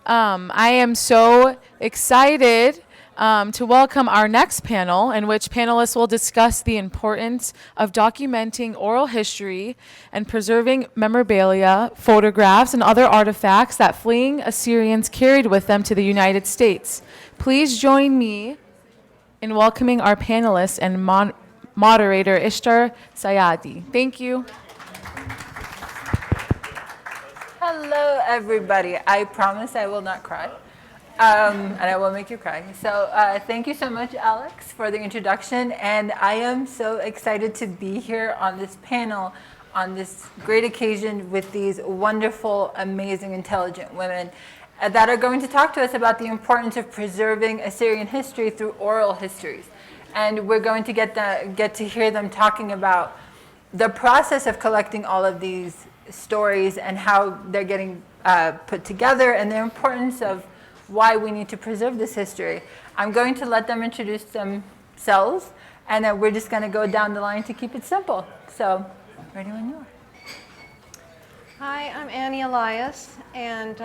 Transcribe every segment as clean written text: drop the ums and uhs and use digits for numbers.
I am so excited to welcome our next panel, in which panelists will discuss the importance of documenting oral history and preserving memorabilia, photographs, and other artifacts that fleeing Assyrians carried with them to the United States. Please join me in welcoming our panelists and moderator, Ishtar Saiyady. Thank you. Hello, everybody. I promise I will not cry, and I will make you cry. So thank you so much, Alex, for the introduction. And I am so excited to be here on this panel on this great occasion with these wonderful, amazing, intelligent women that are going to talk to us about the importance of preserving Assyrian history through oral histories. And we're going to get to hear them talking about the process of collecting all of these stories and how they're getting put together and the importance of why we need to preserve this history. I'm going to let them introduce themselves, and then we're just going to go down the line to keep it simple. So, ready when you are. Hi, I'm Annie Elias, and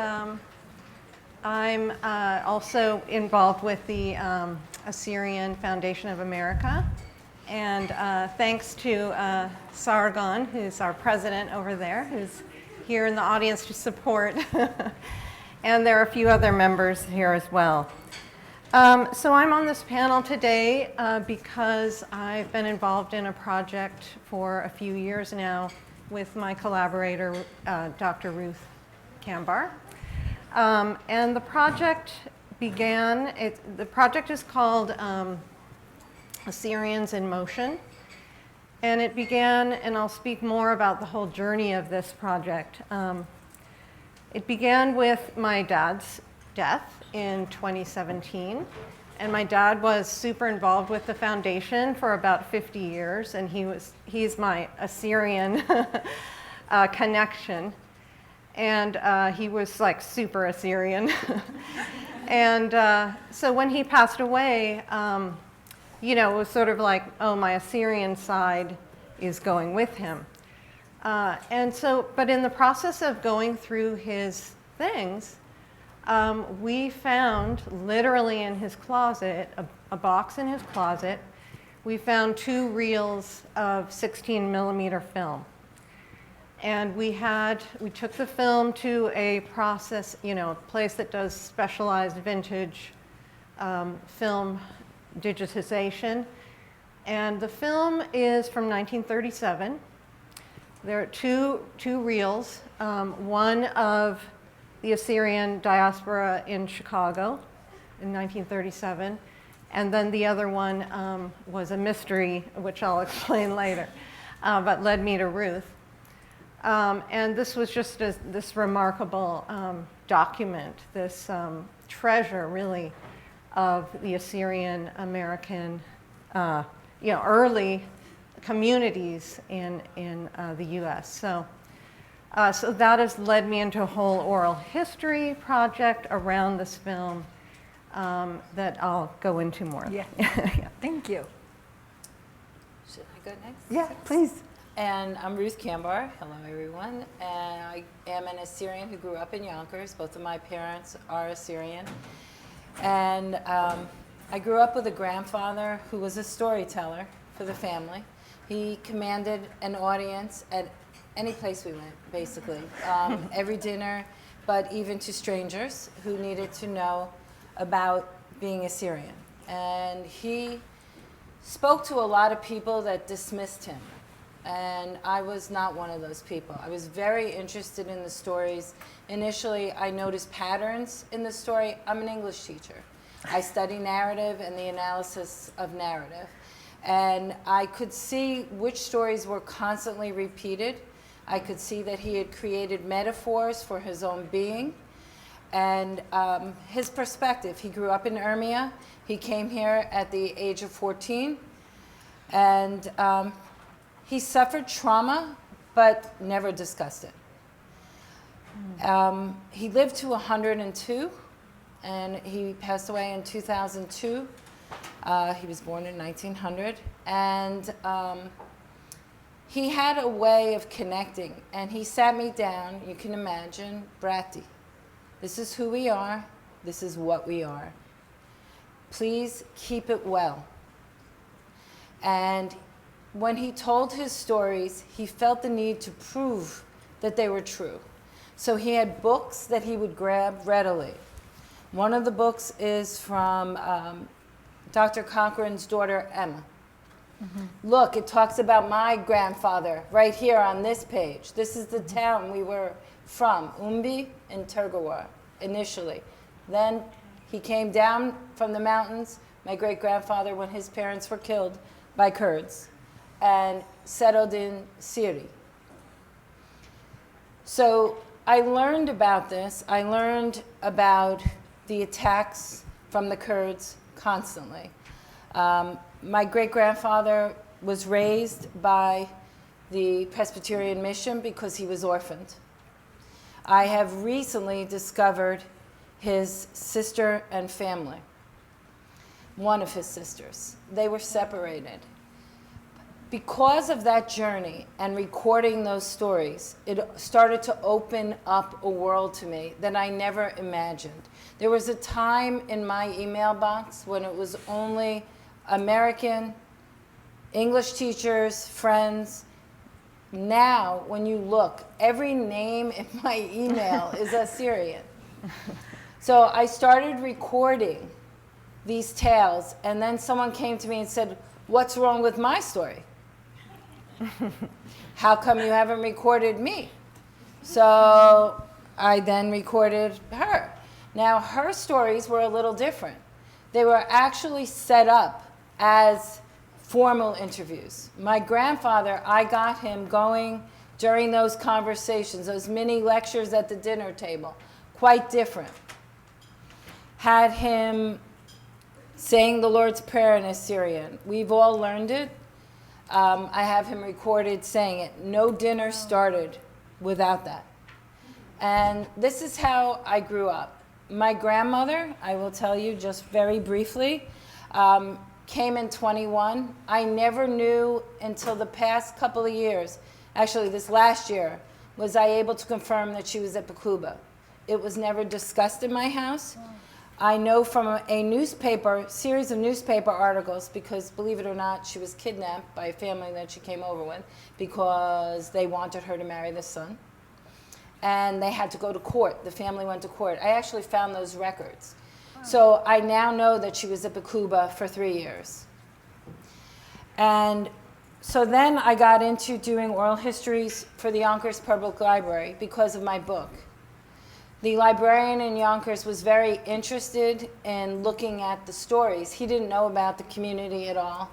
I'm also involved with the Assyrian Foundation of America. And thanks to Sargon, who's our president over there, who's here in the audience to support. And there are a few other members here as well. So I'm on this panel today because I've been involved in a project for a few years now with my collaborator, Dr. Ruth Kambar. And the project the project is called Assyrians in Motion. And it began, and I'll speak more about the whole journey of this project. It began with my dad's death in 2017. And my dad was super involved with the foundation for about 50 years, and he's my Assyrian connection. And he was like super Assyrian. And so when he passed away, it was sort of like, oh, my Assyrian side is going with him. But in the process of going through his things, we found literally in his closet, a box in his closet, we found 2 reels of 16 millimeter film. And we took the film to a place that does specialized vintage film digitization. And the film is from 1937. There are two reels, one of the Assyrian diaspora in Chicago in 1937, and then the other one was a mystery, which I'll explain later, but led me to Ruth. And this was just this remarkable document, this treasure, really, of the Assyrian American, early communities in the U.S. So that has led me into a whole oral history project around this film that I'll go into more. Yeah. Yeah. Thank you. Should I go next? Yeah, please. And I'm Ruth Kambar. Hello, everyone. And I am an Assyrian who grew up in Yonkers. Both of my parents are Assyrian. And I grew up with a grandfather who was a storyteller for the family. He commanded an audience at any place we went, basically, every dinner, but even to strangers who needed to know about being Assyrian. And he spoke to a lot of people that dismissed him. And I was not one of those people. I was very interested in the stories. Initially, I noticed patterns in the story. I'm an English teacher. I study narrative and the analysis of narrative. And I could see which stories were constantly repeated. I could see that he had created metaphors for his own being. And his perspective, he grew up in Urmia. He came here at the age of 14. And he suffered trauma, but never discussed it. He lived to 102, and he passed away in 2002. He was born in 1900. And he had a way of connecting. And he sat me down, you can imagine, bratty. This is who we are. This is what we are. Please keep it well. And when he told his stories, he felt the need to prove that they were true. So he had books that he would grab readily. One of the books is from Dr. Cochran's daughter, Emma. Look, it talks about my grandfather right here on this page. This is the town we were from, Umbi and Tergawar, initially. Then he came down from the mountains, my great-grandfather, when his parents were killed by Kurds, and settled in Syria. So I learned about this. I learned about the attacks from the Kurds constantly. My great-grandfather was raised by the Presbyterian mission because he was orphaned. I have recently discovered his sister and family, one of his sisters. They were separated. Because of that journey and recording those stories, it started to open up a world to me that I never imagined. There was a time in my email box when it was only American, English teachers, friends. Now, when you look, every name in my email is Assyrian. So I started recording these tales, and then someone came to me and said, "What's wrong with my story? How come you haven't recorded me?" So I then recorded her. Now, her stories were a little different. They were actually set up as formal interviews. My grandfather, I got him going during those conversations, those mini lectures at the dinner table, quite different. Had him saying the Lord's Prayer in Assyrian. We've all learned it. I have him recorded saying it. No dinner started without that. And this is how I grew up. My grandmother, I will tell you just very briefly, came in 21. I never knew until the past couple of years, actually this last year, was I able to confirm that she was at Bakuba. It was never discussed in my house. I know from a series of newspaper articles, because believe it or not, she was kidnapped by a family that she came over with because they wanted her to marry the son. And they had to go to court. The family went to court. I actually found those records. So I now know that she was at Bakuba for 3 years. And so then I got into doing oral histories for the Yonkers Public Library because of my book. The librarian in Yonkers was very interested in looking at the stories. He didn't know about the community at all.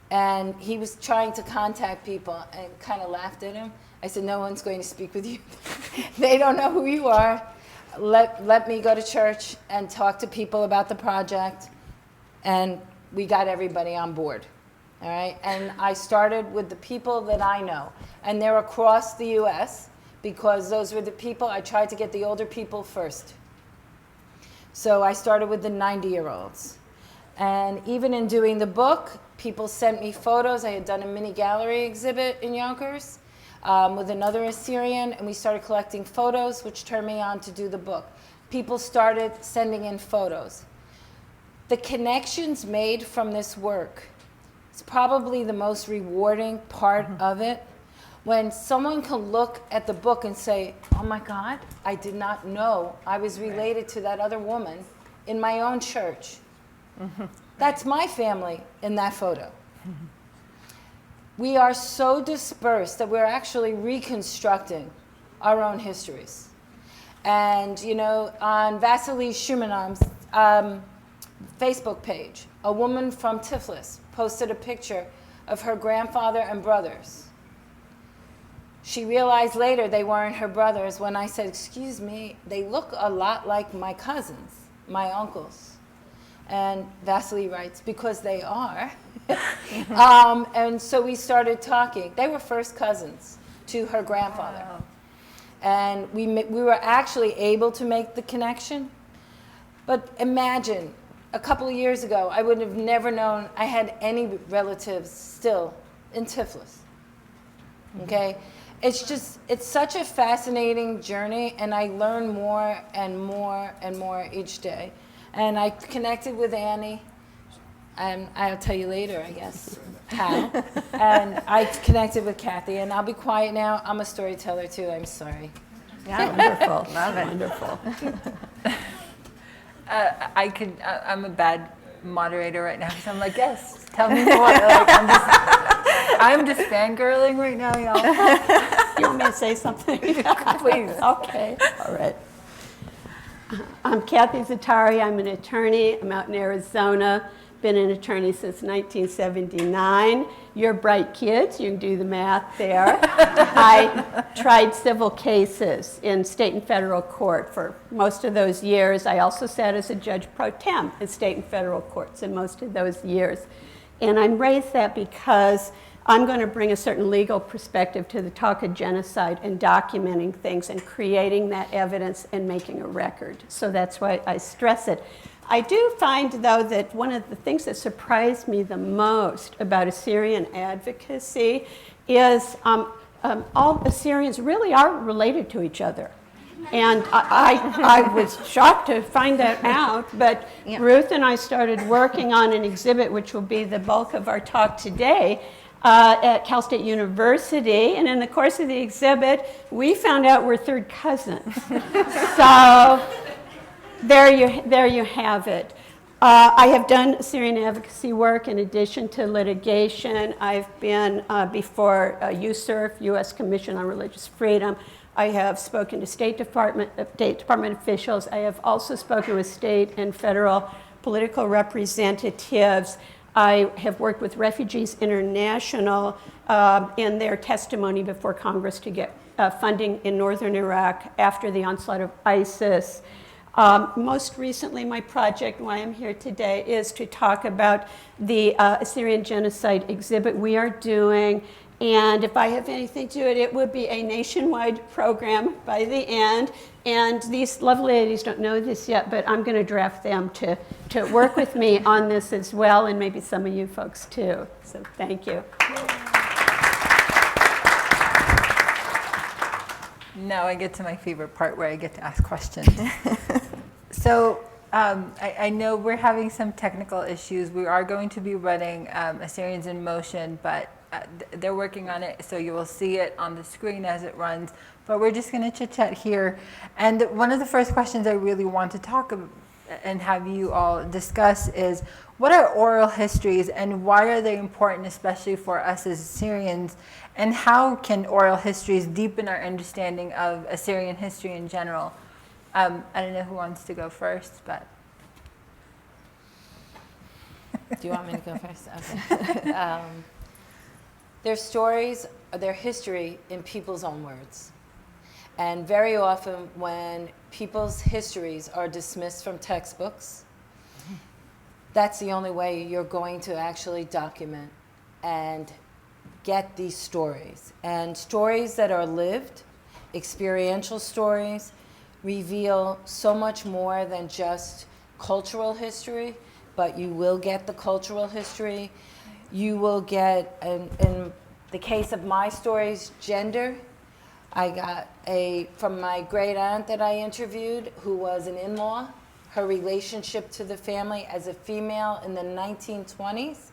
And he was trying to contact people and kind of laughed at him. I said, "No one's going to speak with you. They don't know who you are. Let me go to church and talk to people about the project." And we got everybody on board. All right. And I started with the people that I know. And they're across the US because those were the people, I tried to get the older people first. So I started with the 90-year-olds. And even in doing the book, people sent me photos. I had done a mini gallery exhibit in Yonkers with another Assyrian, and we started collecting photos, which turned me on to do the book. People started sending in photos. The connections made from this work is probably the most rewarding part of it. When someone can look at the book and say, "Oh my God, I did not know I was related to that other woman in my own church." That's my family in that photo. We are so dispersed that we're actually reconstructing our own histories. And, you know, on Vasily Shumanov's Facebook page, a woman from Tiflis posted a picture of her grandfather and brothers. She realized later they weren't her brothers when I said, "Excuse me, they look a lot like my cousins, my uncles." And Vasily writes, "Because they are." And so we started talking. They were first cousins to her grandfather. Wow. And we were actually able to make the connection. But imagine, a couple of years ago, I would have never known I had any relatives still in Tiflis. Okay? it's such a fascinating journey, and I learn more and more and more each day. And I connected with Annie, and I'll tell you later, I guess, how. And I connected with Kathy, and I'll be quiet now. I'm a storyteller too, I'm sorry. Yeah, wonderful. Love it. Wonderful. I'm a bad moderator right now because I'm like, yes, tell me more. Like, I'm just fangirling right now, y'all. You want me to say something? Please. Okay, all right. I'm Kathy Zatari. I'm an attorney. I'm out in Arizona. Been an attorney since 1979. You're bright kids. You can do the math there. I tried civil cases in state and federal court for most of those years. I also sat as a judge pro tem in state and federal courts in most of those years. And I raised that because I'm going to bring a certain legal perspective to the talk of genocide and documenting things and creating that evidence and making a record. So that's why I stress it. I do find, though, that one of the things that surprised me the most about Assyrian advocacy is all Assyrians really are related to each other. And I was shocked to find that out, but yeah. Ruth and I started working on an exhibit, which will be the bulk of our talk today, at Cal State University, and in the course of the exhibit, we found out we're third cousins. So there you have it. I have done Assyrian advocacy work in addition to litigation. I've been before USCIRF, U.S. Commission on Religious Freedom. I have spoken to State Department officials. I have also spoken with state and federal political representatives. I have worked with Refugees International in their testimony before Congress to get funding in northern Iraq after the onslaught of ISIS. Most recently, my project, why I'm here today, is to talk about the Assyrian genocide exhibit we are doing. And if I have anything to it, it would be a nationwide program by the end. And these lovely ladies don't know this yet, but I'm going to draft them to work with me on this as well, and maybe some of you folks too. So thank you. Now I get to my favorite part where I get to ask questions. So I know we're having some technical issues. We are going to be running Assyrians in Motion, but they're working on it, so you will see it on the screen as it runs. But we're just going to chit-chat here. And one of the first questions I really want to talk about and have you all discuss is, what are oral histories and why are they important, especially for us as Assyrians? And how can oral histories deepen our understanding of Assyrian history in general? I don't know who wants to go first, but. Do you want me to go first? Okay. Their stories, their history in people's own words. And very often when people's histories are dismissed from textbooks, that's the only way you're going to actually document and get these stories. And stories that are lived, experiential stories, reveal so much more than just cultural history, but you will get the cultural history. You will get, in the case of my stories, gender. I got from my great aunt that I interviewed, who was an in-law, her relationship to the family as a female in the 1920s.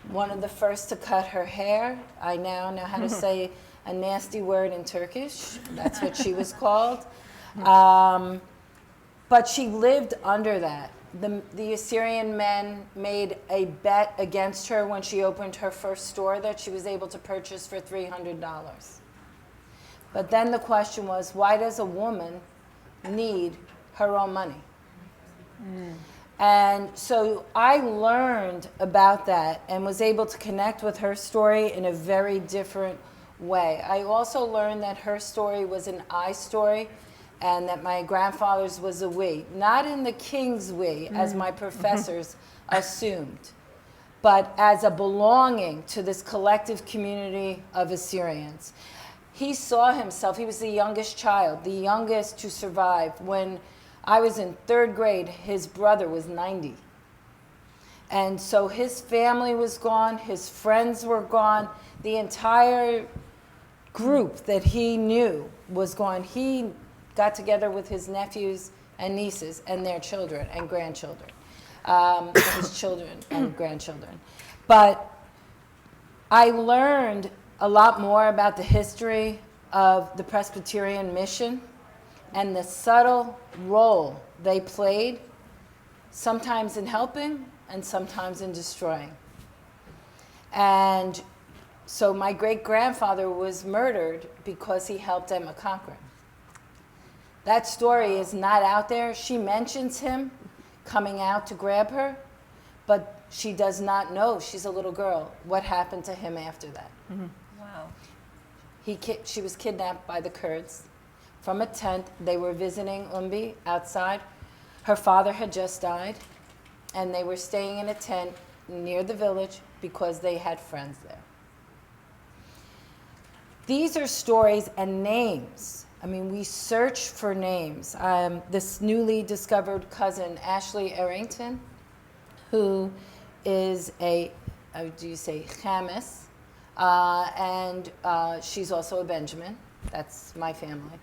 One of the first to cut her hair. I now know how to say a nasty word in Turkish. That's what she was called. But she lived under that. The Assyrian men made a bet against her when she opened her first store that she was able to purchase for $300. But then the question was, why does a woman need her own money? And so I learned about that and was able to connect with her story in a very different way. I also learned that her story was an I story, and that my grandfather's was a we. Not in the king's we, as my professors assumed, but as a belonging to this collective community of Assyrians. He saw himself, he was the youngest child, the youngest to survive. When I was in 3rd grade, his brother was 90. And so his family was gone, his friends were gone, the entire group that he knew was going. He got together with his nephews and nieces and their children and grandchildren, his children and grandchildren. But I learned a lot more about the history of the Presbyterian mission and the subtle role they played, sometimes in helping and sometimes in destroying. And so my great-grandfather was murdered because he helped Emma Cochran. That story is not out there. She mentions him coming out to grab her, but she does not know, she's a little girl, what happened to him after that. Mm-hmm. Wow. She was kidnapped by the Kurds from a tent. They were visiting Umbi outside. Her father had just died, and they were staying in a tent near the village because they had friends there. These are stories and names. I mean, we search for names. This newly discovered cousin, Ashley Arrington, who is a, do you say, Chamis, and she's also a Benjamin. That's my family.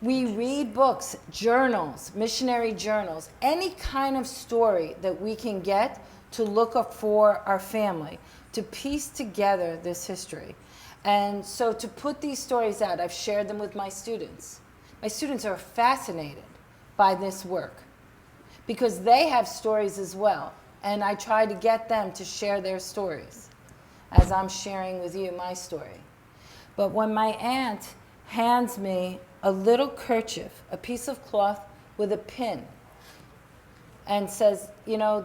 We read books, journals, missionary journals, any kind of story that we can get to look up for our family, to piece together this history. And so to put these stories out, I've shared them with my students. My students are fascinated by this work because they have stories as well. And I try to get them to share their stories as I'm sharing with you my story. But when my aunt hands me a little kerchief, a piece of cloth with a pin, and says, you know,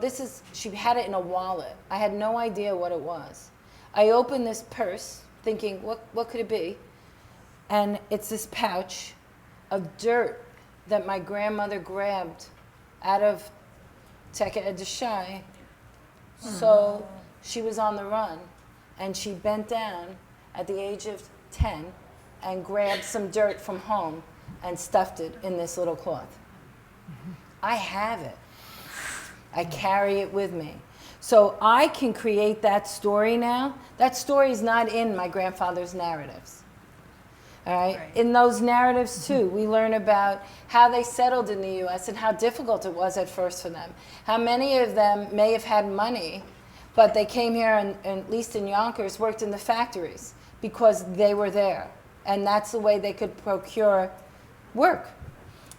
she had it in a wallet. I had no idea what it was. I opened this purse thinking, what could it be? And it's this pouch of dirt that my grandmother grabbed out of Teka Edeshai. So she was on the run, and she bent down at the age of 10 and grabbed some dirt from home and stuffed it in this little cloth. I have it. I carry it with me. So I can create that story now. That story is not in my grandfather's narratives. All right? In those narratives, too, we learn about how they settled in the U.S. and how difficult it was at first for them. How many of them may have had money, but they came here and at least in Yonkers, worked in the factories because they were there. And that's the way they could procure work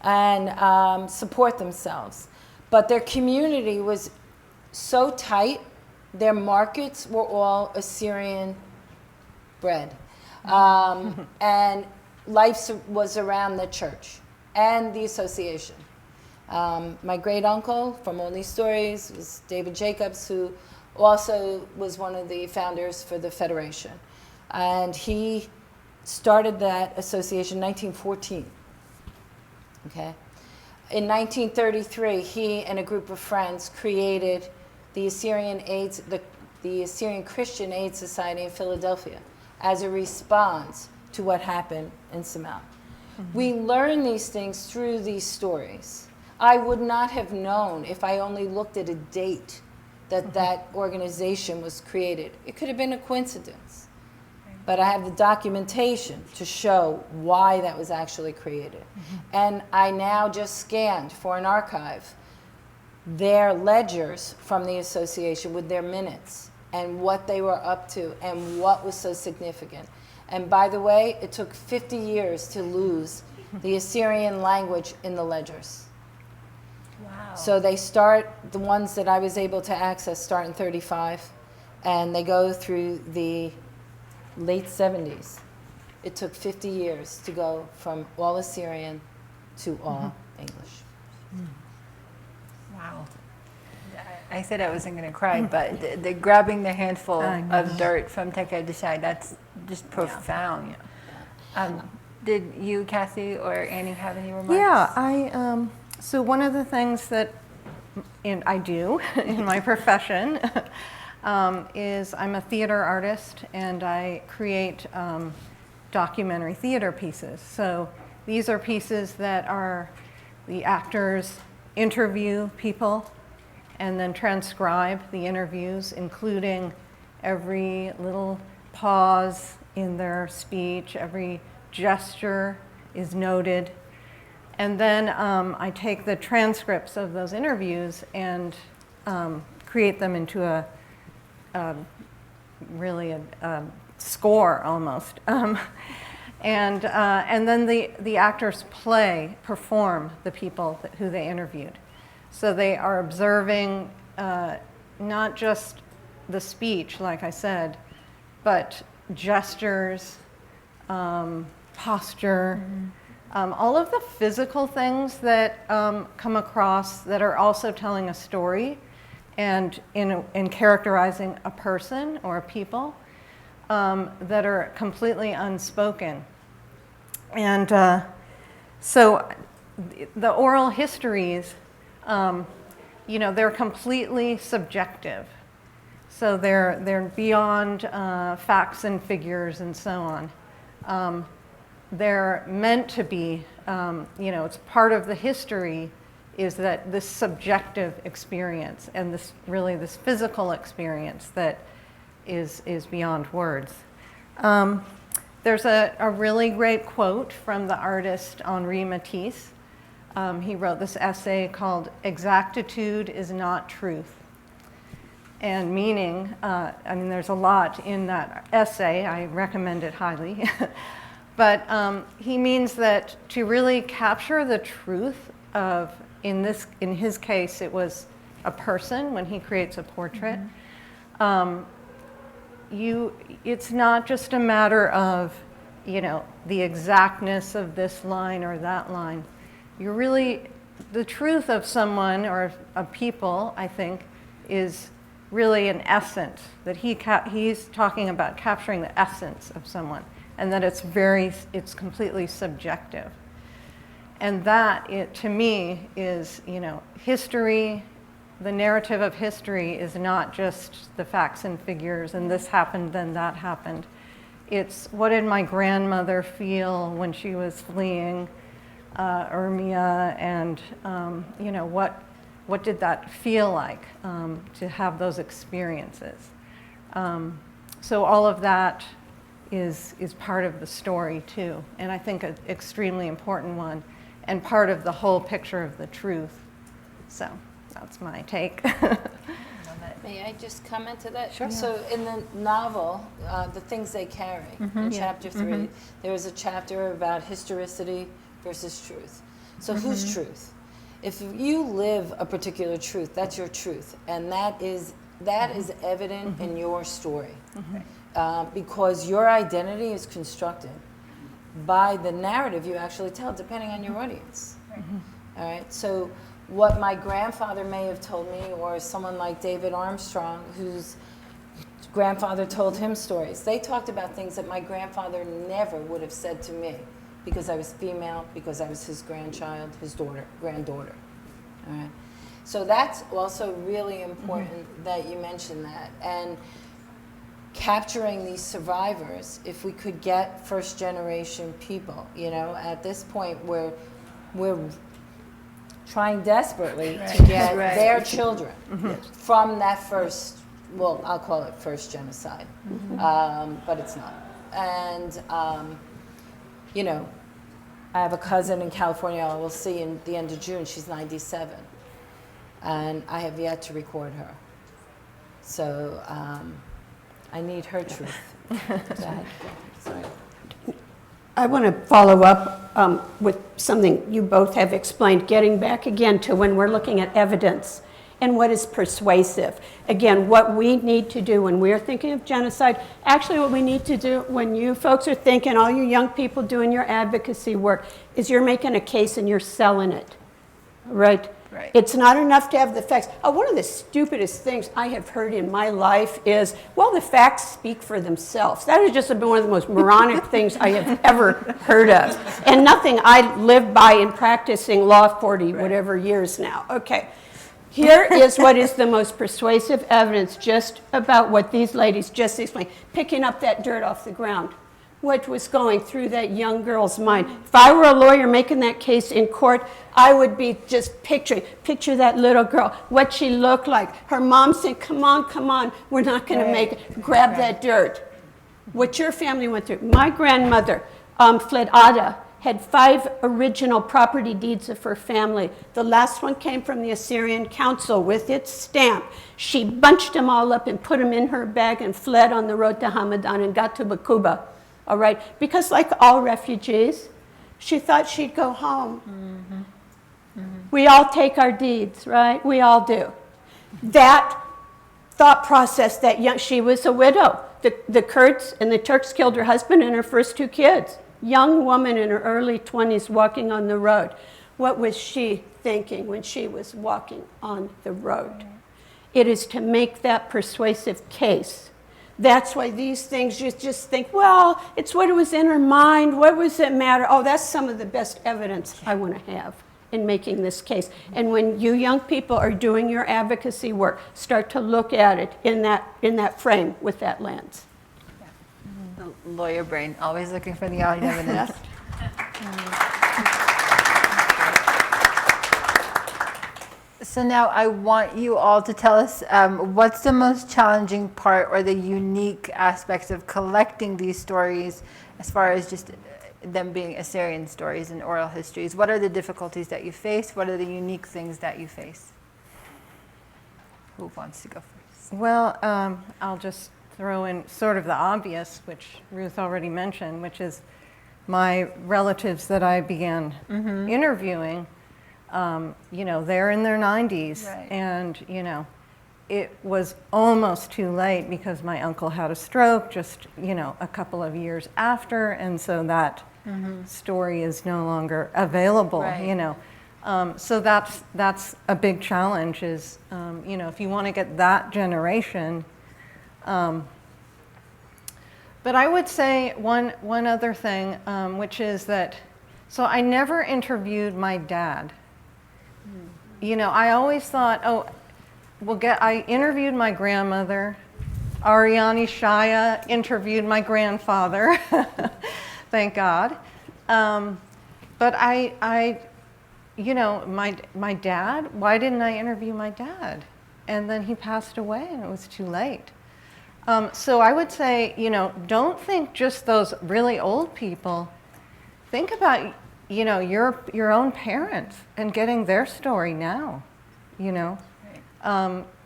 and support themselves. But their community was so tight, their markets were all Assyrian bread. And life was around the church and the association. My great uncle from Only Stories was David Jacobs, who also was one of the founders for the Federation. And he started that association in 1914. Okay? In 1933, he and a group of friends created the Assyrian Christian Aid Society in Philadelphia as a response to what happened in Samel. We learn these things through these stories. I would not have known if I only looked at a date that that organization was created. It could have been a coincidence. But I have the documentation to show why that was actually created. And I now just scanned for an archive their ledgers from the association with their minutes and what they were up to and what was so significant. And by the way, it took 50 years to lose the Assyrian language in the ledgers. Wow. So they start, the ones that I was able to access start in 35, and they go through the late 70s. It took 50 years to go from all Assyrian to all English. Wow. I said I wasn't going to cry, but the grabbing the handful of dirt from Teka Edeshai, that's just profound. Did you, Kathy, or Annie have any remarks? Yeah, so one of the things that I do in my profession is I'm a theater artist, and I create documentary theater pieces. So these are pieces that are the actors interview people and then transcribe the interviews, including every little pause in their speech, every gesture is noted. And then I take the transcripts of those interviews and create them into a score almost. And then the actors perform the people who they interviewed. So they are observing not just the speech, like I said, but gestures, posture, all of the physical things that come across that are also telling a story and in characterizing a person or a people that are completely unspoken. And so the oral histories, they're completely subjective. So they're beyond facts and figures and so on. They're meant to be, it's part of the history is that this subjective experience and this physical experience that is beyond words. There's a really great quote from the artist Henri Matisse. He wrote this essay called "Exactitude is Not Truth." And meaning, there's a lot in that essay. I recommend it highly. But he means that to really capture the truth of, in his case, it was a person when he creates a portrait. It's not just a matter of, the exactness of this line or that line. The truth of someone or a people, I think, is really an essence, that he's talking about capturing the essence of someone, and that it's completely subjective. And that, to me, is, history. The narrative of history is not just the facts and figures, and this happened, then that happened. It's what did my grandmother feel when she was fleeing Urmia, and what did that feel like to have those experiences? So all of that is part of the story too, and I think an extremely important one, and part of the whole picture of the truth. So that's my take. May I just comment to that? Sure. So in the novel, The Things They Carry, in chapter 3, there was a chapter about historicity versus truth. So whose truth? If you live a particular truth, that's your truth, and that is evident in your story, because your identity is constructed by the narrative you actually tell, depending on your audience. All right. So what my grandfather may have told me, or someone like David Armstrong, whose grandfather told him stories, they talked about things that my grandfather never would have said to me, because I was female, because I was his grandchild, his granddaughter. All right. So that's also really important that you mention that. And capturing these survivors, if we could get first generation people, at this point we're trying desperately to get their children from that first, well, I'll call it first genocide, but it's not. And, I have a cousin in California I will see in the end of June. She's 97. And I have yet to record her. So I need her truth. Go ahead. Sorry. I want to follow up with something you both have explained, getting back again to when we're looking at evidence and what is persuasive. Again, what we need to do when we're thinking of genocide, actually what we need to do when you folks are thinking, all you young people doing your advocacy work, is you're making a case and you're selling it, right? Right. It's not enough to have the facts. One of the stupidest things I have heard in my life is, well, the facts speak for themselves. That has just been one of the most moronic things I have ever heard of. And nothing I lived by in practicing law 40 whatever years now. Okay, here is what is the most persuasive evidence just about what these ladies just explained. Picking up that dirt off the ground. What was going through that young girl's mind. If I were a lawyer making that case in court, I would be just picture that little girl, what she looked like. Her mom saying, come on, we're not going to make it. Grab that dirt. what your family went through. My grandmother, Fledada, had 5 original property deeds of her family. The last one came from the Assyrian council with its stamp. She bunched them all up and put them in her bag and fled on the road to Hamadan and got to Bakuba, all right? Because like all refugees, she thought she'd go home. We all take our deeds, right? We all do. That thought process, she was a widow. The Kurds and the Turks killed her husband and her first 2 kids. Young woman in her early 20s walking on the road. What was she thinking when she was walking on the road? It is to make that persuasive case. That's why these things, you just think, well, it's what was in her mind. What does it matter? Oh, that's some of the best evidence I want to have in making this case. And when you young people are doing your advocacy work, start to look at it in that frame with that lens. The lawyer brain, always looking for the evidence. So now I want you all to tell us what's the most challenging part or the unique aspects of collecting these stories as far as just them being Assyrian stories and oral histories. What are the difficulties that you face? What are the unique things that you face? Who wants to go first? Well, I'll just throw in sort of the obvious, which Ruth already mentioned, which is my relatives that I began interviewing. They're in their 90s, right. And it was almost too late because my uncle had a stroke just a couple of years after, and so that story is no longer available. Right. So that's a big challenge. Is if you want to get that generation. But I would say one other thing, which is that, so I never interviewed my dad. I always thought, I interviewed my grandmother. Ariani Shaya interviewed my grandfather, thank God. But my dad, why didn't I interview my dad? And then he passed away and it was too late. So I would say, don't think just those really old people. Think about, your own parents and getting their story now,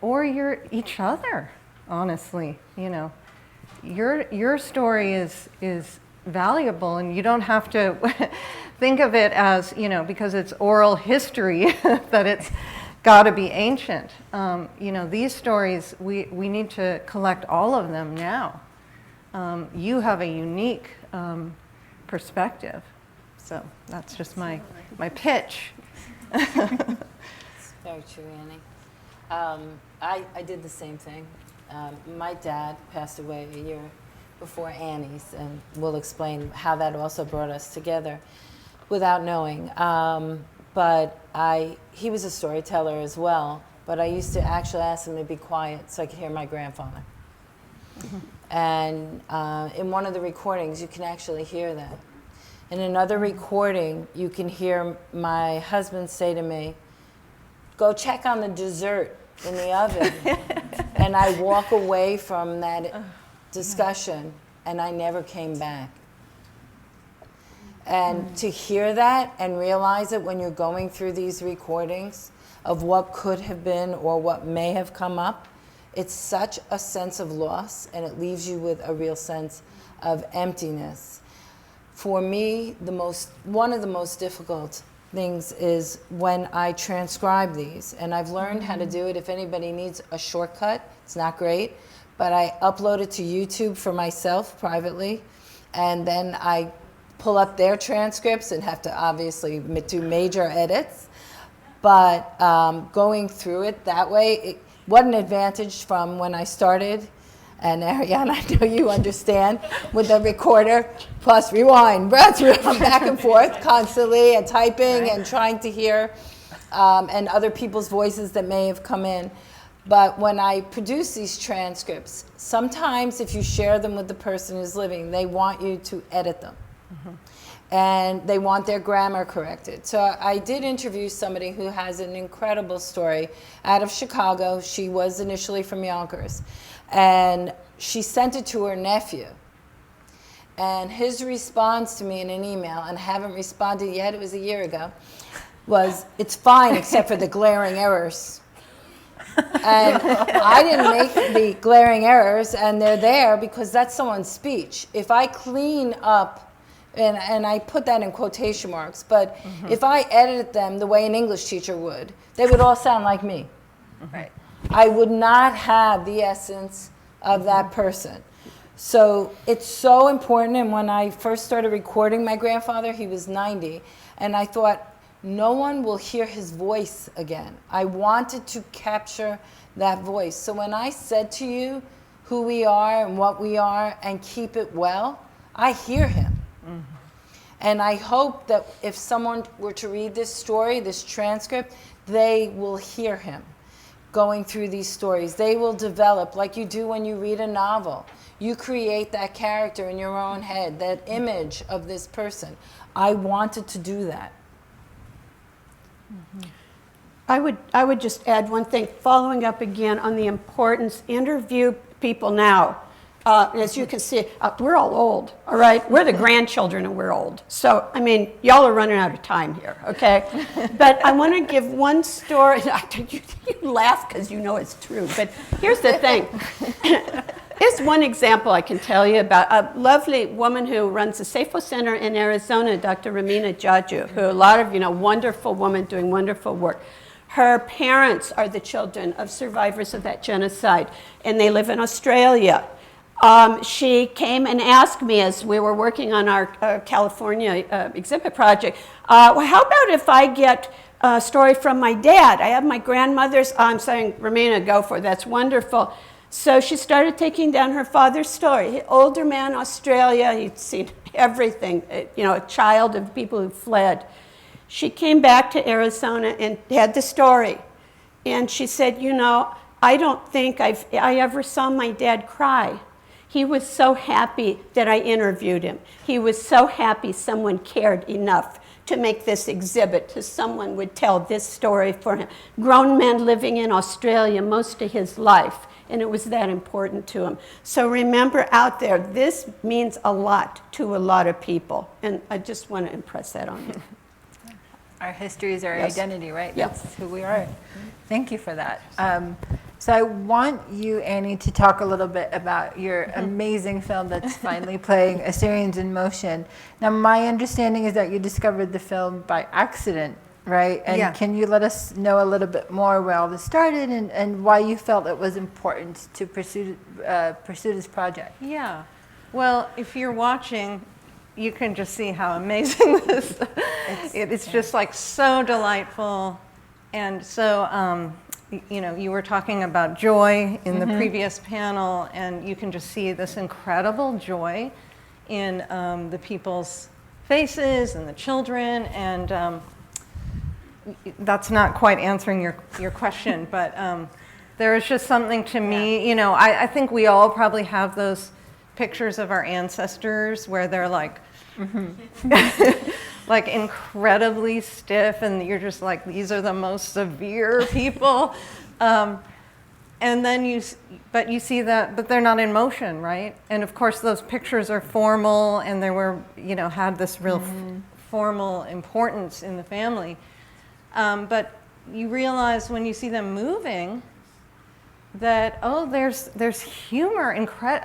or each other, honestly, Your story is valuable, and you don't have to think of it as, because it's oral history, that it's got to be ancient. These stories, we need to collect all of them now. You have a unique perspective. So that's just my pitch. It's very true, Annie. I did the same thing. My dad passed away a year before Annie's, and we'll explain how that also brought us together without knowing. But he was a storyteller as well, but I used to actually ask him to be quiet so I could hear my grandfather. And in one of the recordings, you can actually hear that. In another recording, you can hear my husband say to me, "Go check on the dessert in the oven." And I walk away from that discussion, and I never came back. And to hear that and realize it when you're going through these recordings of what could have been or what may have come up, it's such a sense of loss, and it leaves you with a real sense of emptiness. For me, one of the most difficult things is when I transcribe these, and I've learned how to do it. If anybody needs a shortcut, it's not great, but I upload it to YouTube for myself privately, and then I pull up their transcripts and have to obviously do major edits. But going through it that way, what an advantage from when I started. And Ariane, I know you understand, with the recorder, plus rewind, back and forth constantly, and typing and trying to hear, and other people's voices that may have come in. But when I produce these transcripts, sometimes if you share them with the person who's living, they want you to edit them. And they want their grammar corrected. So I did interview somebody who has an incredible story out of Chicago. She was initially from Yonkers. And she sent it to her nephew. And his response to me in an email, and I haven't responded yet, it was a year ago, was, "It's fine except for the glaring errors." And I didn't make the glaring errors, and they're there because that's someone's speech. If I clean up, and I put that in quotation marks, but if I edited them the way an English teacher would, they would all sound like me. Right. I would not have the essence of that person. So it's so important. And when I first started recording my grandfather, he was 90, and I thought, no one will hear his voice again. I wanted to capture that voice. So when I said to you who we are and what we are and keep it well, I hear him. And I hope that if someone were to read this story, this transcript, they will hear him going through these stories. They will develop, like you do when you read a novel. You create that character in your own head, that image of this person. I wanted to do that. I would just add one thing, following up again on the importance, interview people now. As you can see, we're all old, all right? We're the grandchildren and we're old. So, I mean, y'all are running out of time here, okay? But I want to give one story. You laugh because you know it's true, but here's the thing. Here's one example I can tell you about a lovely woman who runs the Safo Center in Arizona, Dr. Ramina Jaju, who a lot of, wonderful woman doing wonderful work. Her parents are the children of survivors of that genocide, and they live in Australia. She came and asked me as we were working on our California exhibit project, well, how about if I get a story from my dad? I have my grandmother's. I'm saying, Ramina, go for it. That's wonderful. So she started taking down her father's story. Older man, Australia, he'd seen everything, a child of people who fled. She came back to Arizona and had the story. And she said, I don't think I ever saw my dad cry. He was so happy that I interviewed him. He was so happy someone cared enough to make this exhibit, so someone would tell this story for him. Grown man living in Australia most of his life, and it was that important to him. So remember out there, this means a lot to a lot of people, and I just want to impress that on you. Our history is our identity, right? Yeah. That's who we are. Thank you for that. So I want you, Annie, to talk a little bit about your amazing film that's finally playing, Assyrians in Motion. Now, my understanding is that you discovered the film by accident, right? And can you let us know a little bit more where all this started and why you felt it was important to pursue this project? Yeah. Well, if you're watching, you can just see how amazing this is. It's just like so delightful. And so, you were talking about joy in the previous panel, and you can just see this incredible joy in the people's faces and the children. And that's not quite answering your question, but there is just something to me, I think we all probably have those pictures of our ancestors where they're like, like incredibly stiff, and you're just like, these are the most severe people. And then you see that, but they're not in motion, right? And of course, those pictures are formal, and they were, had this real formal importance in the family. But you realize when you see them moving that, there's humor.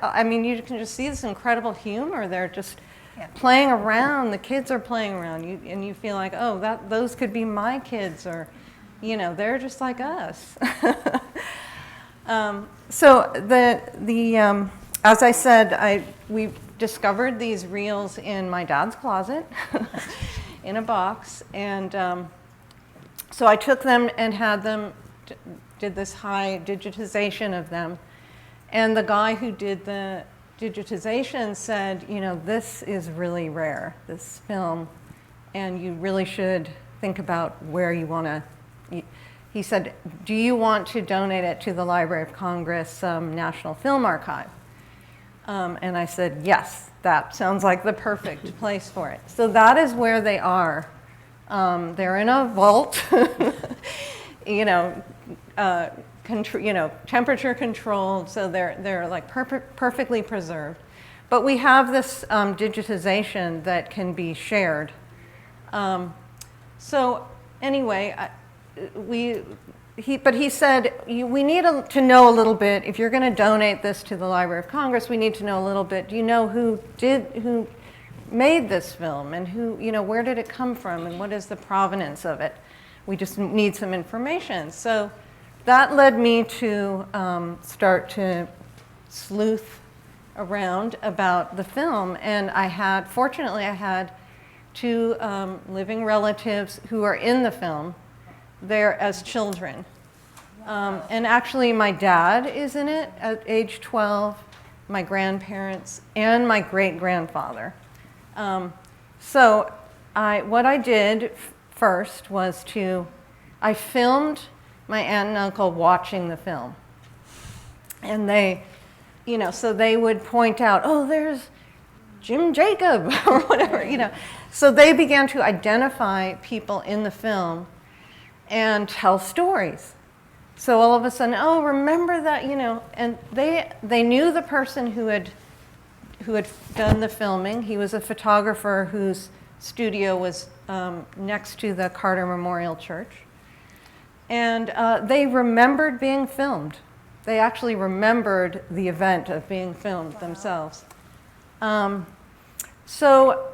I mean, you can just see this incredible humor. They're just playing around. The kids are playing around. And you feel like, those could be my kids, or, they're just like us. So as I said, we discovered these reels in my dad's closet in a box, and so I took them and had them, did this high digitization of them, and the guy who did the digitization said, this is really rare, this film, and you really should think about where you want to. He said, do you want to donate it to the Library of Congress National Film Archive? And I said, yes, that sounds like the perfect place for it. So that is where they are. They're in a vault, temperature controlled, so they're like perfectly preserved. but we have this digitization that can be shared. So anyway, he said, we need to know a little bit, if you're going to donate this to the Library of Congress, we need to know a little bit. Do you know who made this film, and where did it come from, and what is the provenance of it? We just need some information. So that led me to start to sleuth around about the film, and fortunately I had two living relatives who are in the film there as children. And actually my dad is in it at age 12, my grandparents, and my great-grandfather. So what I did first was I filmed my aunt and uncle watching the film. And so they would point out, oh, there's Jim Jacob, or whatever, So they began to identify people in the film and tell stories. So all of a sudden, oh, remember that, and they knew the person who had done the filming. He was a photographer whose studio was next to the Carter Memorial Church. And they remembered being filmed. They actually remembered the event of being filmed themselves. So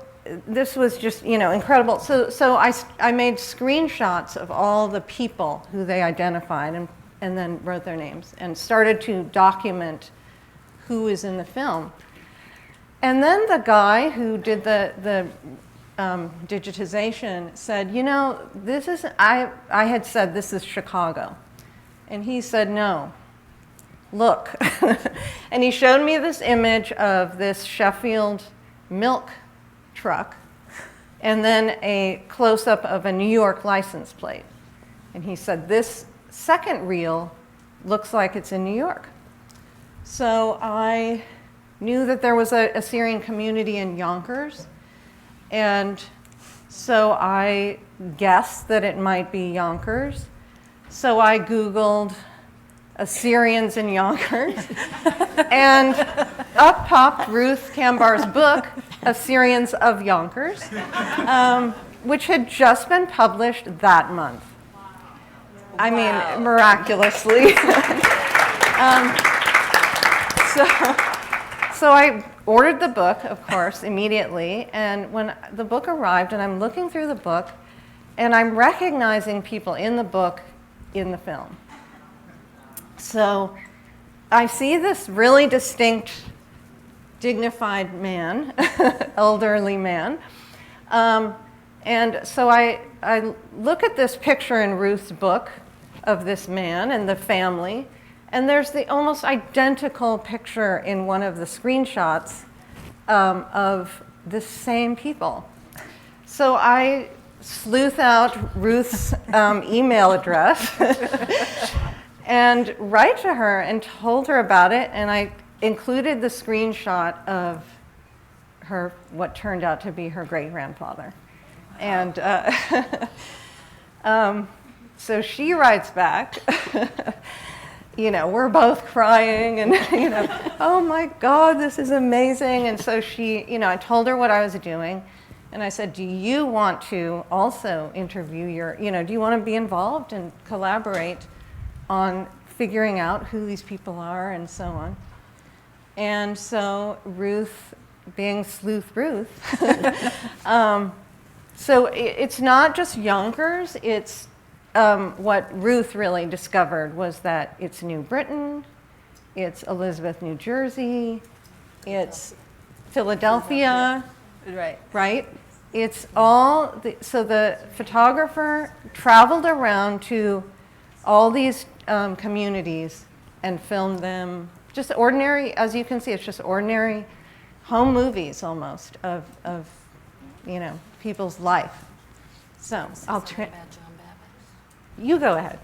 this was just, incredible. So I made screenshots of all the people who they identified and then wrote their names and started to document who is in the film. And then the guy who did the digitization said, I had said this is Chicago. And he said, no, look. And he showed me this image of this Sheffield milk truck and then a close-up of a New York license plate. And he said, this second reel looks like it's in New York. So I knew that there was an Assyrian community in Yonkers, and so I guessed that it might be Yonkers. So I Googled Assyrians in Yonkers, and up popped Ruth Kambar's book, Assyrians of Yonkers, which had just been published that month. I mean, miraculously. So I ordered the book, of course, immediately, and when the book arrived, and I'm looking through the book, and I'm recognizing people in the book in the film. So I see this really distinct, dignified man, elderly man, and so I look at this picture in Ruth's book of this man and the family, and there's the almost identical picture in one of the screenshots of the same people. So I sleuth out Ruth's email address and write to her and told her about it, and I included the screenshot of what turned out to be her great-grandfather. And so she writes back, we're both crying and, oh my God, this is amazing. And so I told her what I was doing. And I said, do you want to also interview do you want to be involved and collaborate on figuring out who these people are and so on? And so Ruth, being Sleuth Ruth, so it's not just Yonkers, it's what Ruth really discovered was that it's New Britain, it's Elizabeth, New Jersey, it's Philadelphia, right? It's all, so the photographer traveled around to all these communities and filmed them, just ordinary, as you can see, it's just ordinary home movies almost of people's life. So I'll you go ahead.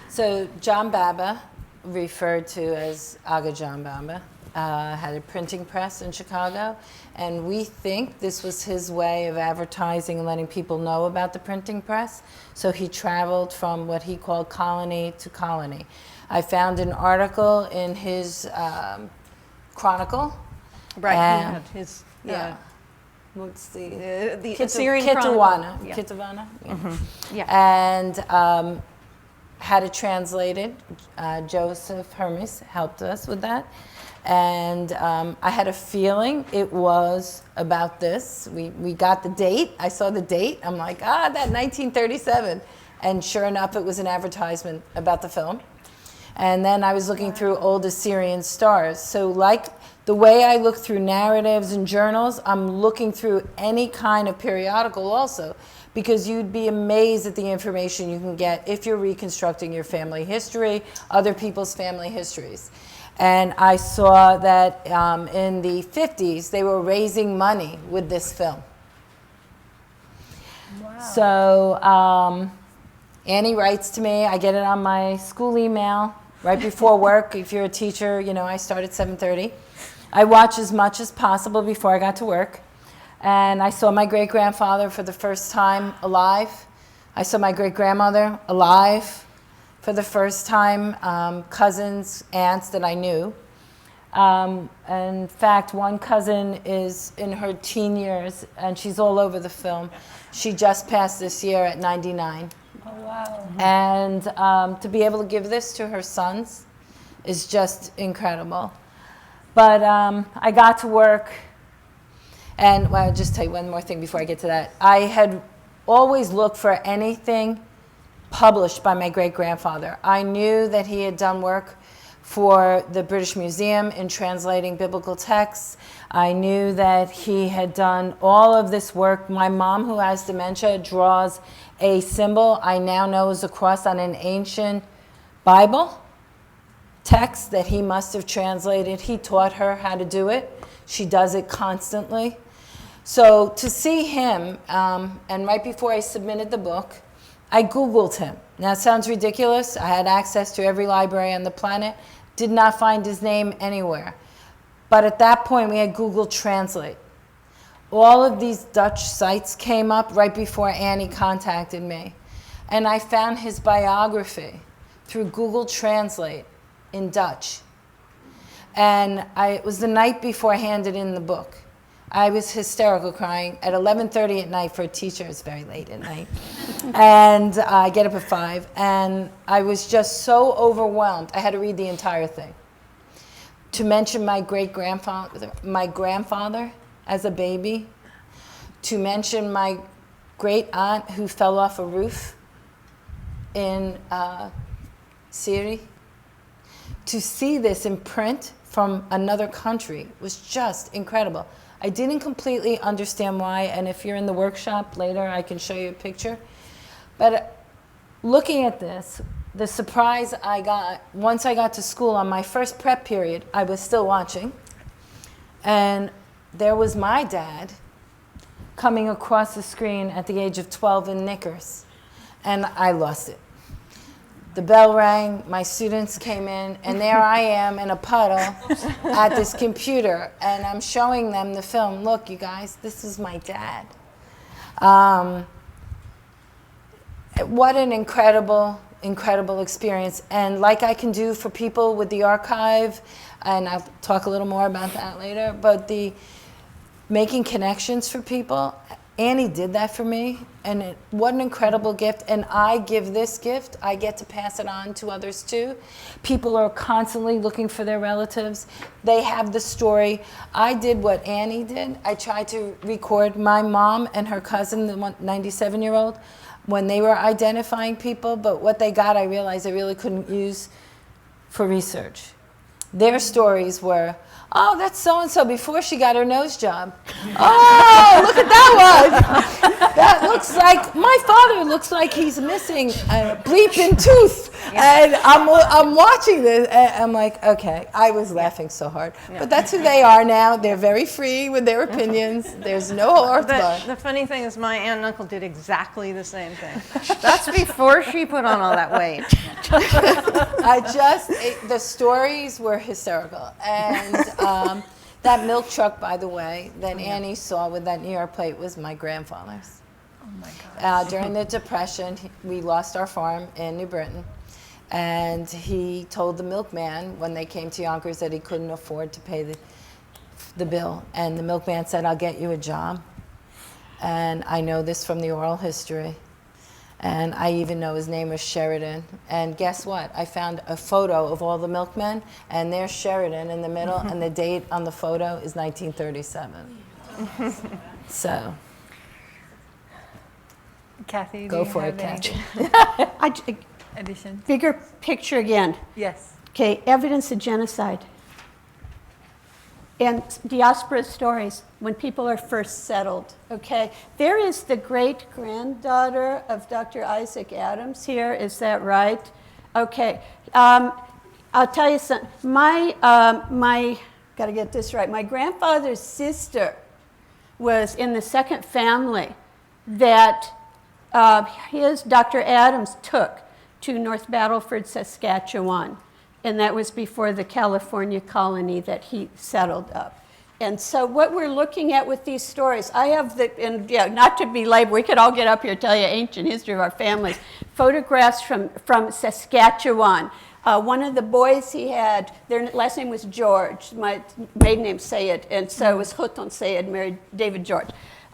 So John Baba, referred to as Aga John Baba, had a printing press in Chicago, and we think this was his way of advertising and letting people know about the printing press. So he traveled from what he called colony to colony. I found an article in his chronicle. Right, he And- had his, Yeah. What's the the Assyrian Chronicle. Kitwana? Yeah. Kitwana? Yeah. Yeah. And had it translated. Joseph Hermes helped us with that. And I had a feeling it was about this. We got the date. I saw the date. I'm like, that 1937. And sure enough, it was an advertisement about the film. And then I was looking through old Assyrian stars. So like the way I look through narratives and journals, I'm looking through any kind of periodical also, because you'd be amazed at the information you can get if you're reconstructing your family history, other people's family histories. And I saw that in the 50s, they were raising money with this film. Wow. So Annie writes to me. I get it on my school email right before work. If you're a teacher, I start at 7:30. I watch as much as possible before I got to work. And I saw my great-grandfather for the first time alive. I saw my great-grandmother alive for the first time, cousins, aunts that I knew. In fact, one cousin is in her teen years, and she's all over the film. She just passed this year at 99. Oh, wow. And to be able to give this to her sons is just incredible. But I got to work, and I'll just tell you one more thing before I get to that. I had always looked for anything published by my great-grandfather. I knew that he had done work for the British Museum in translating biblical texts. I knew that he had done all of this work. My mom, who has dementia, draws a symbol I now know is a cross on an ancient Bible text that he must have translated. He taught her how to do it. She does it constantly. So to see him, and right before I submitted the book, I Googled him. Now it sounds ridiculous. I had access to every library on the planet. Did not find his name anywhere. But at that point, we had Google Translate. All of these Dutch sites came up right before Annie contacted me. And I found his biography through Google Translate in Dutch. And it was the night before I handed in the book. I was hysterical, crying at 11:30 at night. For a teacher, it's very late at night. And I get up at 5, and I was just so overwhelmed. I had to read the entire thing. To mention my grandfather as a baby, to mention my great aunt who fell off a roof in Syria, to see this in print from another country was just incredible. I didn't completely understand why, and if you're in the workshop later, I can show you a picture. But looking at this, the surprise I got, once I got to school on my first prep period, I was still watching, and there was my dad coming across the screen at the age of 12 in knickers, and I lost it. The bell rang, my students came in, and there I am in a puddle at this computer, and I'm showing them the film. Look, you guys, this is my dad. What an incredible, incredible experience. And like I can do for people with the archive, and I'll talk a little more about that later, but the making connections for people, Annie did that for me, and what an incredible gift. And I give this gift, I get to pass it on to others too. People are constantly looking for their relatives. They have the story. I did what Annie did. I tried to record my mom and her cousin, the 97-year-old, when they were identifying people, but what they got, I realized I really couldn't use for research. Their stories were, oh, that's so-and-so before she got her nose job. Oh, look at that one. That looks like, my father looks like he's missing a bleeping tooth. And I'm watching this, and I'm like, okay, I was laughing so hard. But that's who they are now. They're very free with their opinions. There's no But blood. the funny thing is my aunt and uncle did exactly the same thing. That's before she put on all that weight. The stories were hysterical. And that milk truck, by the way, that Annie saw with that New York plate was my grandfather's. Oh my God. During the Depression, we lost our farm in New Britain. And he told the milkman when they came to Yonkers that he couldn't afford to pay the bill. And the milkman said, I'll get you a job. And I know this from the oral history. And I even know his name was Sheridan. And guess what? I found a photo of all the milkmen, and there's Sheridan in the middle, and the date on the photo is 1937. So, Kathy, go do you for have it, Kathy. any additions? Bigger picture again. Yes. Okay, evidence of genocide. And diaspora stories, when people are first settled, okay? There is the great-granddaughter of Dr. Isaac Adams here, is that right? Okay, I'll tell you something. Gotta get this right, my grandfather's sister was in the second family that Dr. Adams took to North Battleford, Saskatchewan. And that was before the California colony that he settled up. And so what we're looking at with these stories, I have not to belabor, we could all get up here and tell you ancient history of our families, photographs from Saskatchewan. One of the boys he had, their last name was George, my maiden name Sayed, and so it was Huton Sayed, married David George.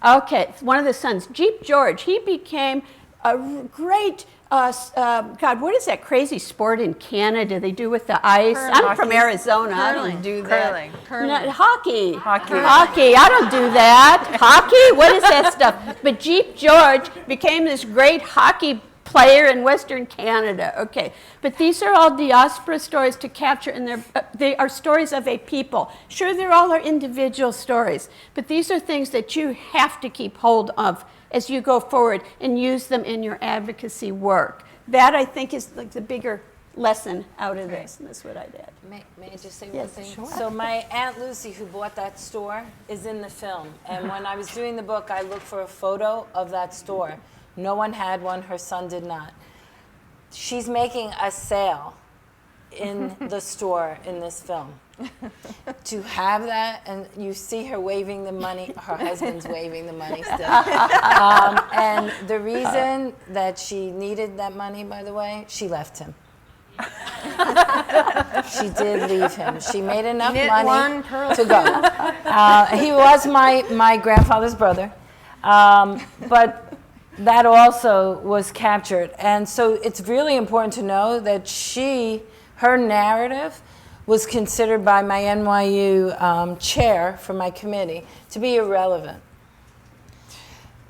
Okay, one of the sons, Jeep George, he became a great, God, what is that crazy sport in Canada they do with the ice? I'm from Arizona, I don't do that. Curling. Hockey. I don't do that. Hockey? What is that stuff? But Jeep George became this great hockey player in Western Canada. Okay, but these are all diaspora stories to capture, and they are stories of a people. Sure, they're all our individual stories, but these are things that you have to keep hold of as you go forward and use them in your advocacy work. That, I think, is like the bigger lesson out of this, and that's what I did. May I just say one Yes, thing? sure. So my Aunt Lucy, who bought that store, is in the film. And when I was doing the book, I looked for a photo of that store. No one had one. Her son did not. She's making a sale in the store in this film. To have that, and you see her waving the money, her husband's waving the money still. And the reason that she needed that money, by the way, she left him. She did leave him. She made enough money to go. He was my grandfather's brother, but that also was captured. And so it's really important to know that her narrative was considered by my NYU chair for my committee to be irrelevant.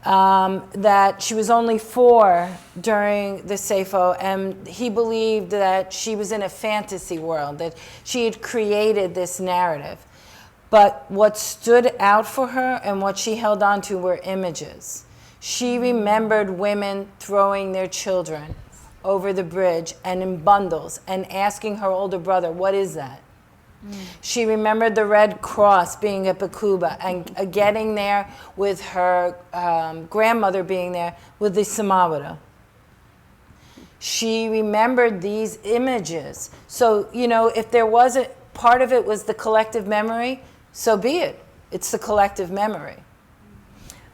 That she was only 4 during the SAFO, and he believed that she was in a fantasy world, that she had created this narrative. But what stood out for her and what she held on to were images. She remembered women throwing their children over the bridge and in bundles and asking her older brother, what is that? She remembered the Red Cross being at Bakuba and getting there with her grandmother being there with the Samawada. She remembered these images. So, if there wasn't, part of it was the collective memory, so be it. It's the collective memory.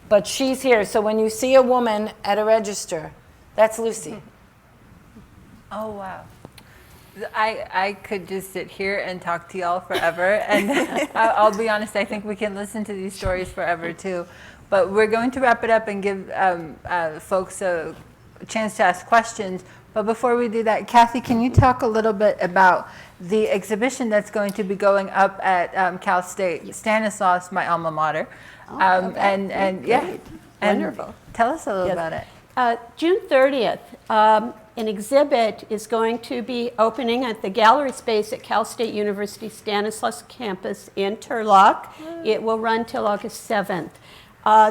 But she's here. So when you see a woman at a register, that's Lucy. Oh, wow. I could just sit here and talk to y'all forever. And I'll be honest, I think we can listen to these stories forever, too. But we're going to wrap it up and give folks a chance to ask questions. But before we do that, Kathy, can you talk a little bit about the exhibition that's going to be going up at Cal State, Stanislaus, my alma mater? Wonderful. Tell us a little about it. June 30th, an exhibit is going to be opening at the gallery space at Cal State University Stanislaus campus in Turlock. It will run till August 7th.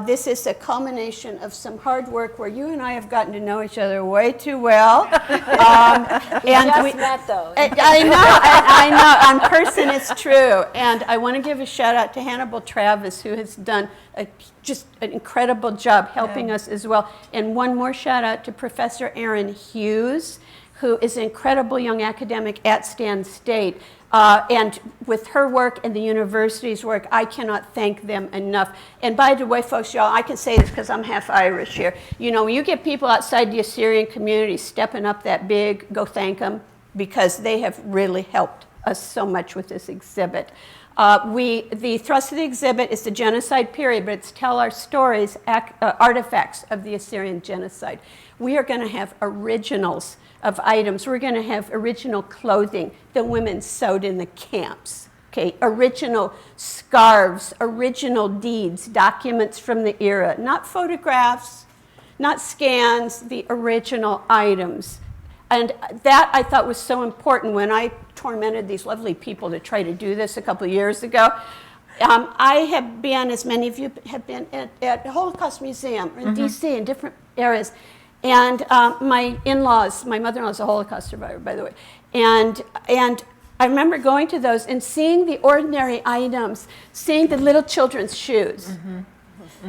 This is a culmination of some hard work where you and I have gotten to know each other way too well. We just met, though. I know. On person, it's true. And I want to give a shout out to Hannibal Travis, who has done just an incredible job helping us as well. And one more shout out to Professor Aaron Hughes, who is an incredible young academic at Stan State. And with her work and the university's work, I cannot thank them enough. And by the way, folks, y'all, I can say this because I'm half Irish here. You know, when you get people outside the Assyrian community stepping up that big, go thank them, because they have really helped us so much with this exhibit. The thrust of the exhibit is the genocide period, but it's tell our stories, artifacts of the Assyrian genocide. We are going to have originals of items. We're going to have original clothing the women sewed in the camps. Okay, original scarves, original deeds, documents from the era, not photographs, not scans, the original items. And that I thought was so important when I tormented these lovely people to try to do this a couple of years ago. I have been, as many of you have been, at the Holocaust Museum in DC in different areas. And my in-laws, my mother-in-law is a Holocaust survivor, by the way. And I remember going to those and seeing the ordinary items, seeing the little children's shoes,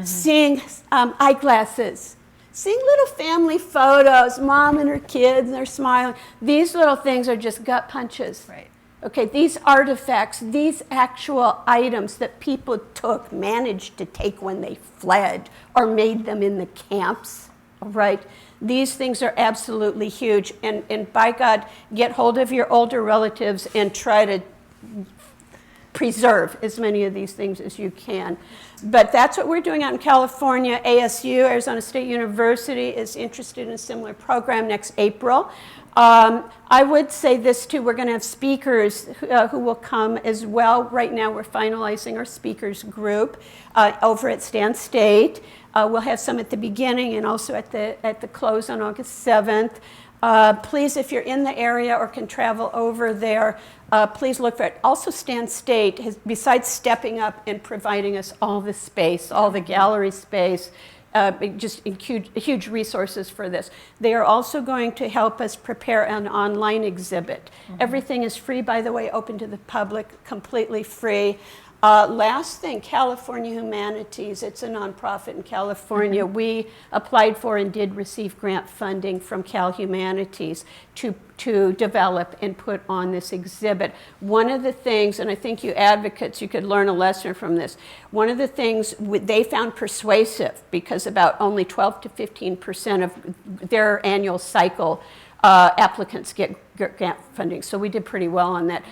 seeing eyeglasses, seeing little family photos, mom and her kids, and they're smiling. These little things are just gut punches. Right. Okay, these artifacts, these actual items that people took, managed to take when they fled or made them in the camps, right? These things are absolutely huge. And by God, get hold of your older relatives and try to preserve as many of these things as you can. But that's what we're doing out in California. ASU, Arizona State University, is interested in a similar program next April. I would say this too, we're going to have speakers who will come as well. Right now we're finalizing our speakers group over at Stan State. We'll have some at the beginning and also at the close on August 7th. Please, if you're in the area or can travel over there, please look for it. Also, Stan State, besides stepping up and providing us all the space, all the gallery space, just huge resources for this. They are also going to help us prepare an online exhibit. Everything is free, by the way, open to the public, completely free. Last thing, California Humanities. It's a nonprofit in California. We applied for and did receive grant funding from Cal Humanities to develop and put on this exhibit. One of the things, and I think you advocates, you could learn a lesson from this. One of the things they found persuasive, because about only 12 to 15% of their annual cycle applicants get grant funding. So we did pretty well on that.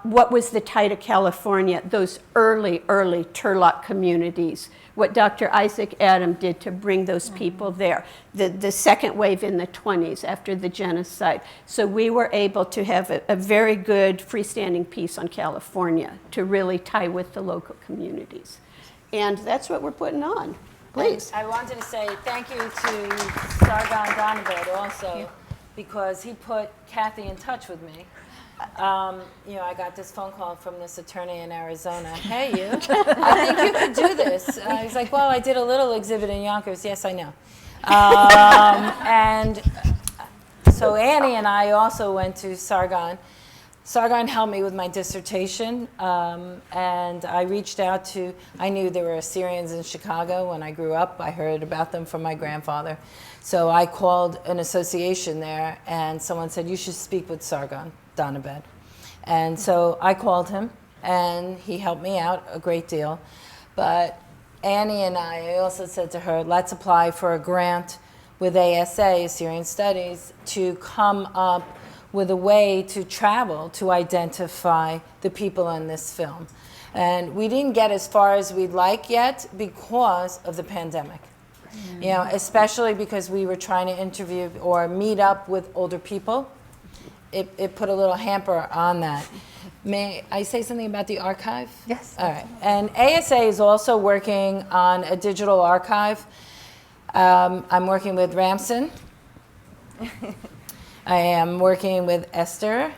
What was the tide of California? Those early Turlock communities. What Dr. Isaac Adam did to bring those people there. The second wave in the 20s after the genocide. So we were able to have a very good freestanding piece on California to really tie with the local communities. And that's what we're putting on. Please. I wanted to say thank you to Sargon Donovan also, because he put Kathy in touch with me. I got this phone call from this attorney in Arizona. Hey, you, I think you could do this. He's like, well, I did a little exhibit in Yonkers. Yes, I know. And so Annie and I also went to Sargon. Sargon helped me with my dissertation, and I reached out to, I knew there were Assyrians in Chicago when I grew up. I heard about them from my grandfather. So I called an association there, and someone said, you should speak with Sargon Donovan. And so I called him, and he helped me out a great deal. But Annie and I also said to her, let's apply for a grant with ASA, Assyrian Studies, to come up with a way to travel to identify the people in this film. And we didn't get as far as we'd like yet because of the pandemic. You know, especially because we were trying to interview or meet up with older people. It put a little hamper on that. May I say something about the archive? Yes. All right. And ASA is also working on a digital archive. I'm working with Ramson. I am working with Esther.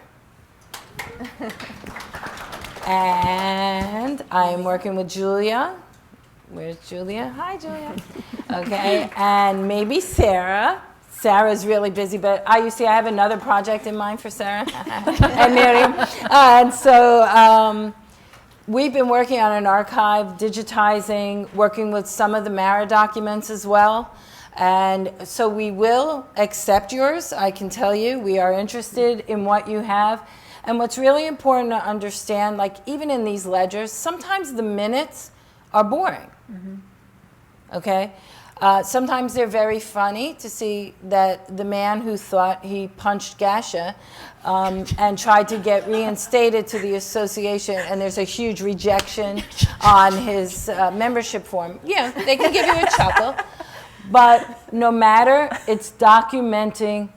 And I'm working with Julia. Where's Julia? Hi, Julia. Okay, and maybe Sarah. Sarah's really busy, but I have another project in mind for Sarah and Miriam. And so we've been working on an archive, digitizing, working with some of the Mara documents as well. And so we will accept yours, I can tell you. We are interested in what you have. And what's really important to understand, like even in these ledgers, sometimes the minutes are boring. Okay? Sometimes they're very funny to see that the man who thought he punched Gasha and tried to get reinstated to the association, and there's a huge rejection on his membership form. Yeah, they can give you a chuckle. But no matter, it's documenting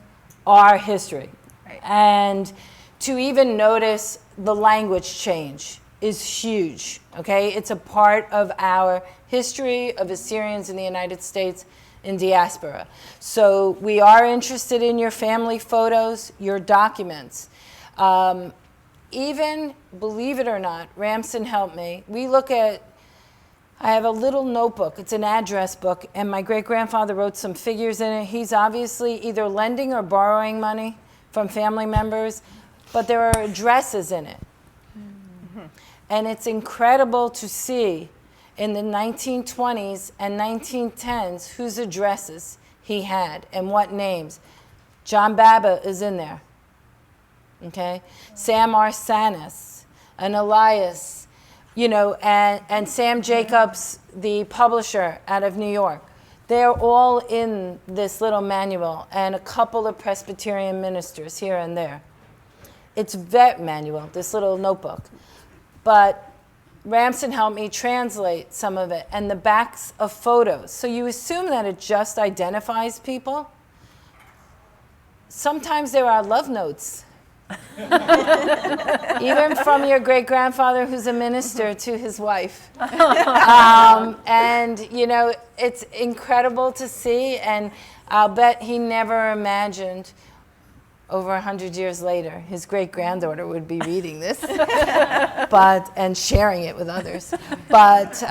our history. Right. And to even notice the language change is huge, okay? It's a part of our history of Assyrians in the United States in diaspora. So we are interested in your family photos, your documents. Even, believe it or not, Ramson helped me. We look at, I have a little notebook. It's an address book, and my great-grandfather wrote some figures in it. He's obviously either lending or borrowing money from family members, but there are addresses in it. And it's incredible to see in the 1920s and 1910s whose addresses he had and what names. John Baba is in there, okay? Sam Arsanis, and Elias, you know, and Sam Jacobs, the publisher out of New York. They're all in this little manual, and a couple of Presbyterian ministers here and there. It's vet manual, this little notebook. But Ramson helped me translate some of it, and the backs of photos. So you assume that it just identifies people. Sometimes there are love notes. Even from your great-grandfather who's a minister to his wife. And, you know, it's incredible to see, and I'll bet he never imagined over 100 years later, his great-granddaughter would be reading this and sharing it with others. But,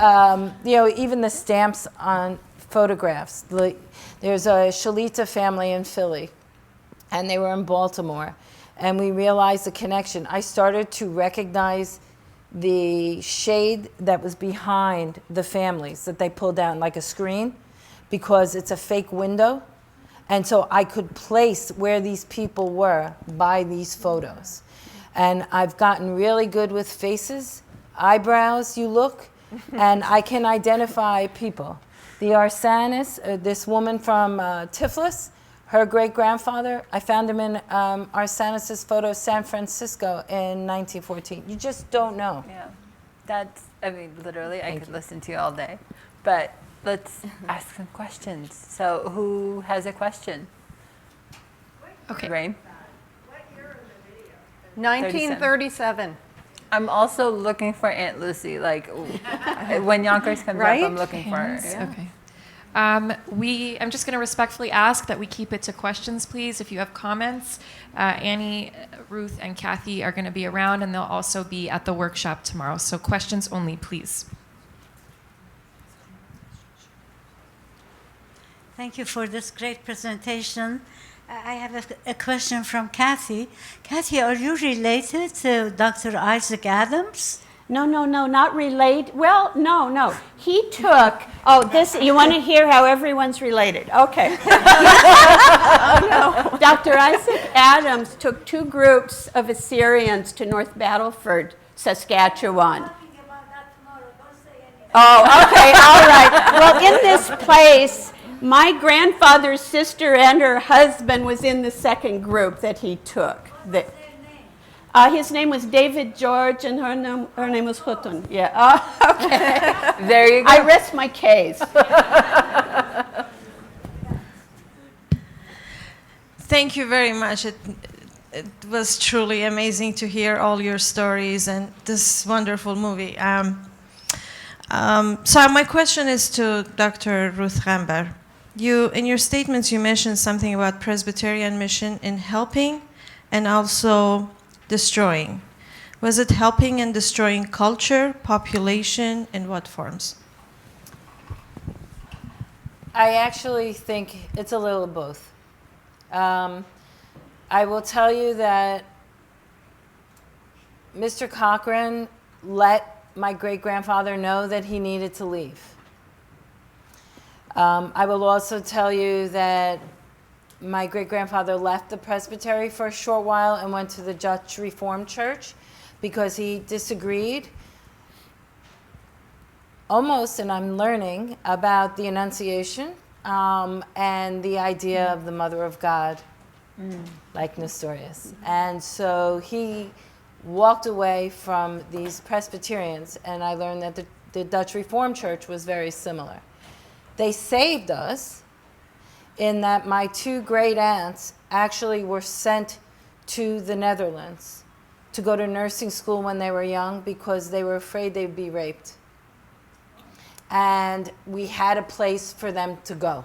you know, even the stamps on photographs. There's a Shalita family in Philly, and they were in Baltimore, and we realized the connection. I started to recognize the shade that was behind the families that they pulled down, like a screen, because it's a fake window. And so I could place where these people were by these photos. And I've gotten really good with faces, eyebrows, you look, and I can identify people. The Arsanis, this woman from Tiflis, her great-grandfather, I found him in Arsanis' photo San Francisco in 1914. You just don't know. Yeah, that's, I mean, literally, I could listen to you all day. But let's ask some questions. So who has a question? Okay. Rain? What year in the video? 1937. I'm also looking for Aunt Lucy. Like, when Yonkers comes Right? up, I'm looking for her. Hands? Yeah. Okay. I'm just going to respectfully ask that we keep it to questions, please. If you have comments, Annie, Ruth, and Kathy are going to be around, and they'll also be at the workshop tomorrow. So questions only, please. Thank you for this great presentation. I have a question from Kathy. Kathy, are you related to Dr. Isaac Adams? No, not related. Well, no. He took, you want to hear how everyone's related? Okay. No. Dr. Isaac Adams took two groups of Assyrians to North Battleford, Saskatchewan. Oh, okay, all right. Well, in this place, my grandfather's sister and her husband was in the second group that he took. His name was David George, and her name was Hutun. Yeah. Okay. There you go. I rest my case. Thank you very much. It was truly amazing to hear all your stories and this wonderful movie. So my question is to Dr. Ruth Kambar. In your statements, you mentioned something about Presbyterian mission in helping and also destroying. Was it helping and destroying culture, population, in what forms? I actually think it's a little of both. I will tell you that Mr. Cochran let my great-grandfather know that he needed to leave. I will also tell you that my great-grandfather left the presbytery for a short while and went to the Dutch Reformed Church because he disagreed almost, and I'm learning, about the Annunciation and the idea of the Mother of God, like Nestorius. And so he walked away from these Presbyterians, and I learned that the Dutch Reformed Church was very similar. They saved us in that my two great aunts actually were sent to the Netherlands to go to nursing school when they were young because they were afraid they'd be raped. And we had a place for them to go.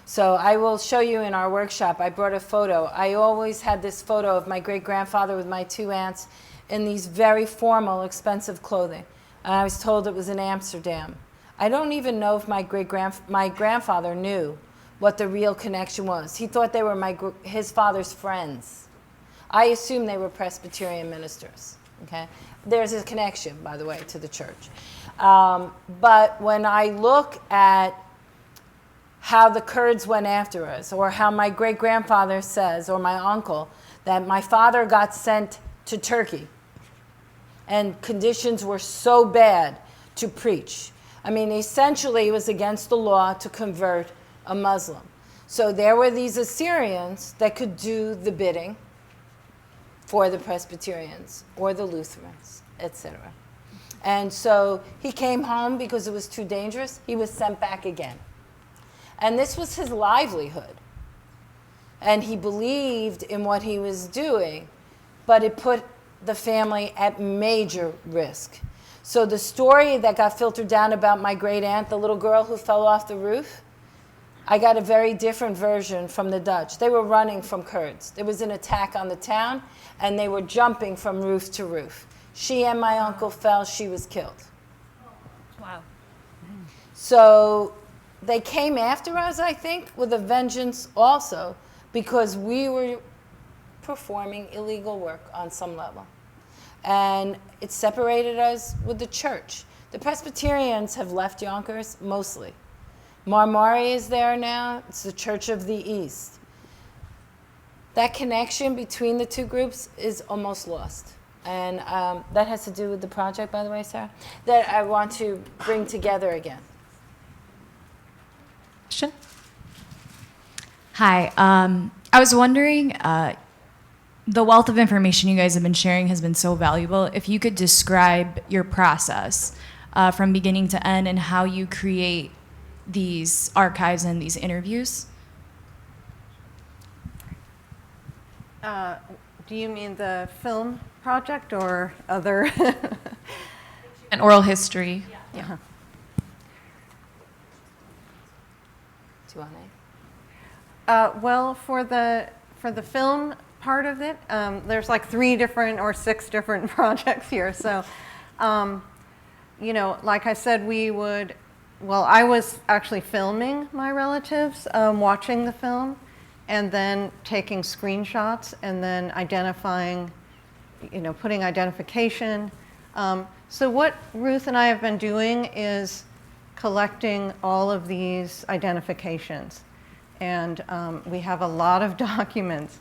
So I will show you in our workshop. I brought a photo. I always had this photo of my great-grandfather with my two aunts in these very formal, expensive clothing. And I was told it was in Amsterdam. I don't even know if my grandfather knew what the real connection was. He thought they were his father's friends. I assume they were Presbyterian ministers. Okay, there's a connection, by the way, to the church. But when I look at how the Kurds went after us, or how my great-grandfather says, or my uncle, that my father got sent to Turkey, and conditions were so bad to preach. I mean, essentially, it was against the law to convert a Muslim. So there were these Assyrians that could do the bidding for the Presbyterians or the Lutherans, etc. And so he came home because it was too dangerous. He was sent back again. And this was his livelihood. And he believed in what he was doing, but it put the family at major risk. So the story that got filtered down about my great aunt, the little girl who fell off the roof, I got a very different version from the Dutch. They were running from Kurds. There was an attack on the town, and they were jumping from roof to roof. She and my uncle fell. She was killed. Wow. So they came after us, I think, with a vengeance also, because we were performing illegal work on some level. And it separated us with the church. The Presbyterians have left Yonkers, mostly. Marmari is there now. It's the Church of the East. That connection between the two groups is almost lost. And that has to do with the project, by the way, Sarah, that I want to bring together again. Question? Hi. I was wondering, the wealth of information you guys have been sharing has been so valuable. If you could describe your process from beginning to end and how you create these archives and these interviews. Do you mean the film project or other? An oral history. Do you want to? Well, for the film part of it, there's like 3 different or 6 different projects here. So, you know, like I said, I was actually filming my relatives, watching the film, and then taking screenshots, and then identifying, you know, putting identification. So what Ruth and I have been doing is collecting all of these identifications. And we have a lot of documents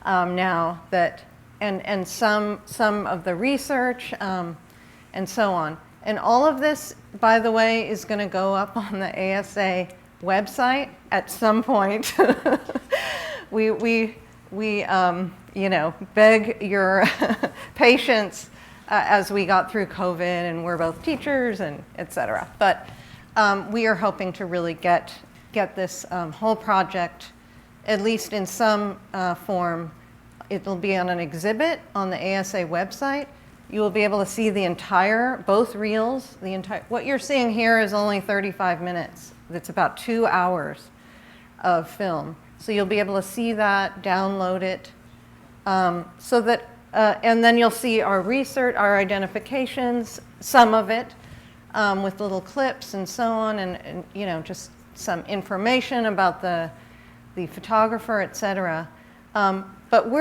now that, and some of the research and so on. And all of this, by the way, is going to go up on the ASA website at some point. we you know, beg your patience as we got through COVID, and we're both teachers and et cetera. But we are hoping to really get this whole project, at least in some form. It'll be on an exhibit on the ASA website. You will be able to see the entire, both reels, what you're seeing here is only 35 minutes. It's about 2 hours of film. So you'll be able to see that, download it, so that, and then you'll see our research, our identifications, some of it, with little clips and so on, and you know, just some information about the photographer, et cetera. But we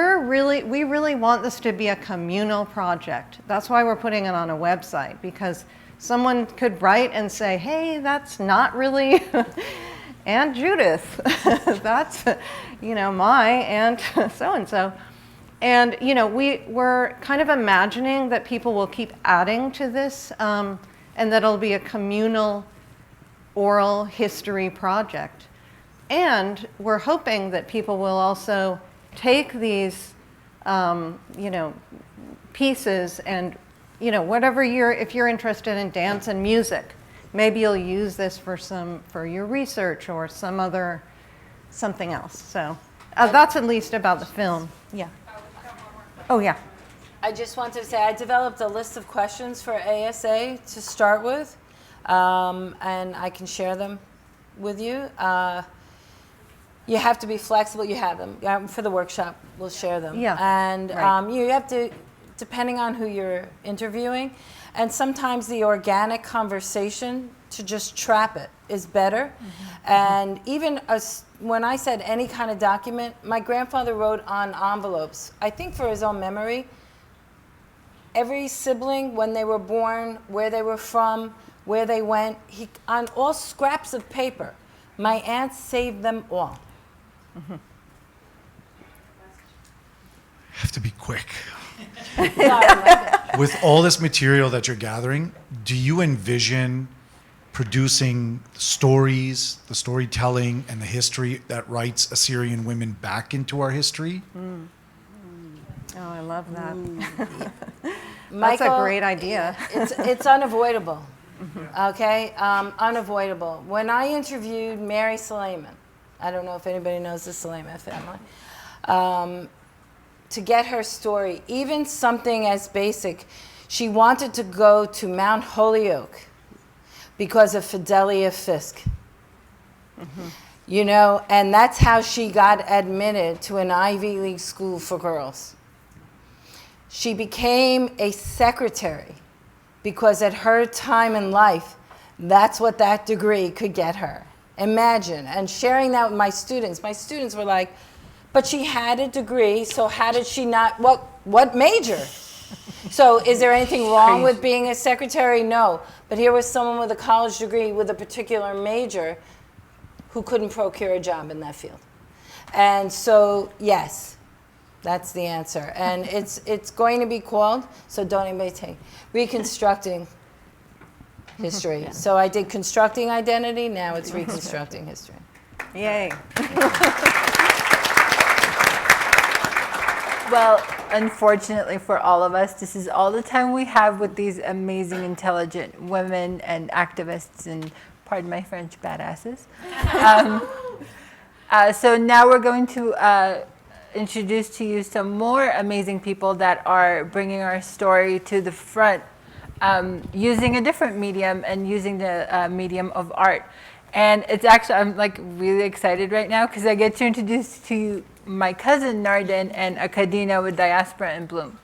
really want this to be a communal project. That's why we're putting it on a website, because someone could write and say, hey, that's not really Aunt Judith. That's, my Aunt so-and-so. And, we're kind of imagining that people will keep adding to this, and that it'll be a communal oral history project. And we're hoping that people will also take these, pieces and, whatever if you're interested in dance and music, maybe you'll use this for your research or something else. So that's at least about the film. Yeah. Oh, yeah. I just wanted to say I developed a list of questions for ASA to start with, and I can share them with you. You have to be flexible. You have them for the workshop. We'll share them. Yeah. And right. You have to, depending on who you're interviewing, and sometimes the organic conversation to just trap it is better. Mm-hmm. And even when I said any kind of document, my grandfather wrote on envelopes, I think for his own memory, every sibling, when they were born, where they were from, where they went, on all scraps of paper. My aunt saved them all. Mm-hmm. Have to be quick. Sorry. With all this material that you're gathering, do you envision producing stories, the storytelling, and the history that writes Assyrian women back into our history? Mm. Oh, I love that. Michael, that's a great idea. It's unavoidable. Mm-hmm. Okay, unavoidable. When I interviewed Mary Suleiman, I don't know if anybody knows the Suleiman family, to get her story, even something as basic, she wanted to go to Mount Holyoke because of Fidelia Fisk. Mm-hmm. And that's how she got admitted to an Ivy League school for girls. She became a secretary because at her time in life, that's what that degree could get her. Imagine, and sharing that with my students were like, but she had a degree, so how did she not, what major? So is there anything wrong with being a secretary? No, but here was someone with a college degree with a particular major who couldn't procure a job in that field. And so, yes, that's the answer. And it's going to be called, so don't anybody take, Reconstructing History. Yeah. So I did Constructing Identity, now it's Reconstructing History. Yay. Well, unfortunately for all of us, this is all the time we have with these amazing, intelligent women and activists and, pardon my French, badasses. So now we're going to introduce to you some more amazing people that are bringing our story to the front, using a different medium and using the medium of art. And it's actually, I'm like really excited right now because I get to introduce to you my cousin Narden and Akadina with Diaspora in Bloom.